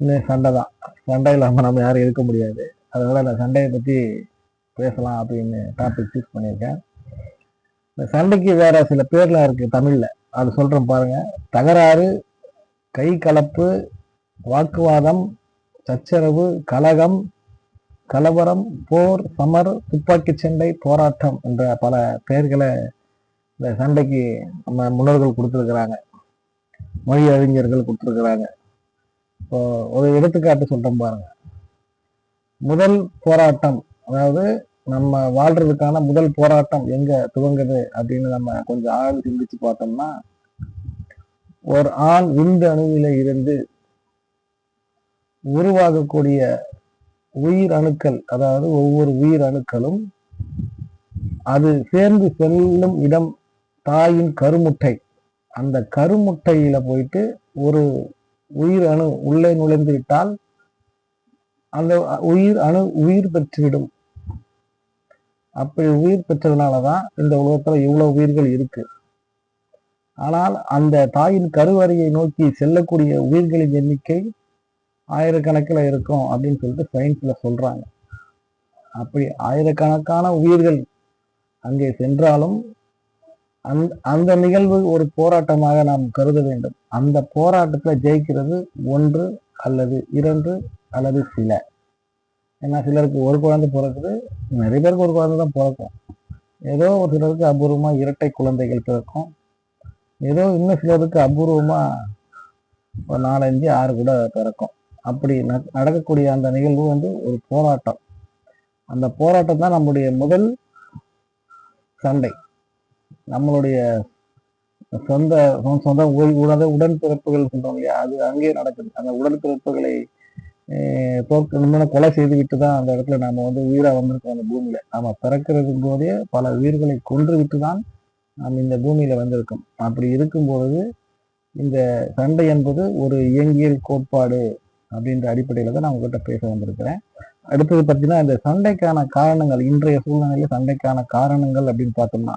இந்த சண்டை தான். சண்டை இல்லாமல் நம்ம யாரும் இருக்க முடியாது. அதனால அந்த சண்டையை பற்றி பேசலாம் அப்படின்னு டாபிக் சூஸ் பண்ணியிருக்கேன். இந்த சண்டைக்கு வேற சில பேர்லாம் இருக்கு தமிழ்ல, அது சொல்றேன் பாருங்க. தகராறு, கை கலப்பு, வாக்குவாதம், சச்சரவு, கலகம், கலவரம், போர், சமர், துப்பாக்கி சண்டை, போராட்டம் என்ற பல பெயர்களை இந்த சண்டைக்கு நம்ம முன்னோர்கள் கொடுத்துருக்குறாங்க, மொழி அறிஞர்கள் கொடுத்துருக்குறாங்க. இப்போ ஒரு எடுத்துக்காட்டு சொல்றேன் பாருங்க. முதல் போராட்டம், அதாவது நம்ம வாழ்றதுக்கான முதல் போராட்டம் எங்க துவங்குது அப்படின்னு நம்ம கொஞ்சம் ஆழ் சிந்திச்சு பார்த்தோம்னா, ஒரு ஆண் விந்து அணுவில இருந்து உருவாகக்கூடிய உயிர் அணுக்கள், அதாவது ஒவ்வொரு உயிர் அணுக்களும் அது சேர்ந்து செல்லும் இடம் தாயின் கருமுட்டை. அந்த கருமுட்டையில போயிட்டு ஒரு உயிர் அணு உள்ளே நுழைந்து விட்டால் அந்த உயிர் அணு உயிர் பெற்றுவிடும். அப்படி உயிர் பெற்றதுனாலதான் இந்த உலகத்துல இவ்வளவு உயிர்கள் இருக்கு. ஆனால் அந்த தாயின் கருவறையை நோக்கி செல்லக்கூடிய உயிர்களின் எண்ணிக்கை ஆயிரக்கணக்கில் இருக்கும் அப்படின்னு சொல்லிட்டு சயின்ஸ்ல சொல்றாங்க. அப்படி ஆயிரக்கணக்கான உயிர்கள் அங்கே சென்றாலும் அந்த நிகழ்வு ஒரு போராட்டமாக நாம் கருத வேண்டும். அந்த போராட்டத்துல ஜெயிக்கிறது ஒன்று அல்லது இரண்டு அல்லது சில. ஏன்னா சிலருக்கு ஒரு குழந்தை பிறக்குது, நிறைய பேருக்கு ஒரு குழந்தை தான் பிறக்கும். ஏதோ ஒரு சிலருக்கு அபூர்வமா இரட்டை குழந்தைகள் பிறக்கும். ஏதோ இன்னும் சிலருக்கு அபூர்வமா ஒரு 4, 5, 6 கூட பிறக்கும். அப்படி நடக்கக்கூடிய அந்த நிகழ்வு ஒரு போராட்டம். அந்த போராட்டம் தான் நம்முடைய முதல் சண்டை. நம்மளுடைய சொந்த சொந்த உடன்பிறப்புகள் சொல்றோம் இல்லையா, அது அங்கேயே நடக்குது. அந்த உடன்பிறப்புகளை கொலை செய்து விட்டு தான் அந்த இடத்துல நாம உயிரா வந்திருக்கோம். அந்த பூமியில நாம பிறக்கிறது போதே பல உயிர்களை கொன்று விட்டு தான் நாம் இந்த பூமியில வந்திருக்கோம். அப்படி இருக்கும் பொழுது இந்த சண்டை என்பது ஒரு இயங்கியல் கோட்பாடு அப்படின்ற அடிப்படையில தான் நான் உங்ககிட்ட பேச வந்திருக்கிறேன். அடுத்தது பார்த்தீங்கன்னா, இந்த சண்டைக்கான காரணங்கள், இன்றைய சூழ்நிலையில சண்டைக்கான காரணங்கள் அப்படின்னு பார்த்தோம்னா,